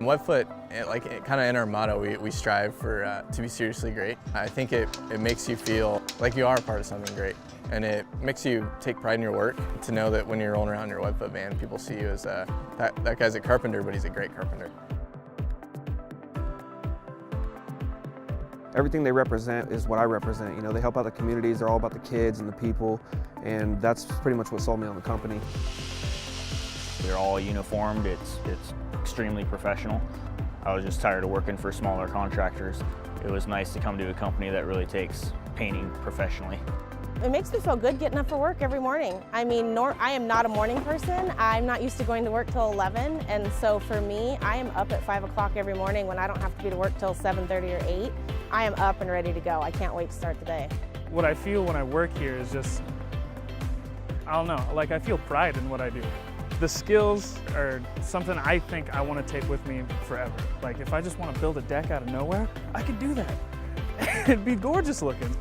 Webfoot, kind of in our motto, we strive for to be seriously great. I think it makes you feel like you are a part of something great, and it makes you take pride in your work. To know that when you're rolling around in your Webfoot van, people see you as that guy's a carpenter, but he's a great carpenter. Everything they represent is what I represent. You know, they help out the communities. They're all about the kids and the people, and that's pretty much what sold me on the company. They're all uniformed. It's extremely professional. I was just tired of working for smaller contractors. It was nice to come to a company that really takes painting professionally. It makes me feel good getting up for work every morning. I mean, I am not a morning person. I'm not used to going to work till 11, and so for me, I am up at 5 o'clock every morning when I don't have to be to work till 7:30 or 8. I am up and ready to go. I can't wait to start the day. What I feel when I work here is just, I don't know, like I feel pride in what I do. The skills are something I think I want to take with me forever. Like if I just want to build a deck out of nowhere, I could do that. It'd be gorgeous looking.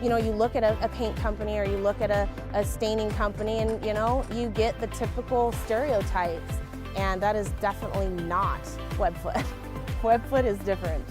You know, you look at a paint company or you look at a staining company and, you know, you get the typical stereotypes, and that is definitely not Webfoot. Webfoot is different.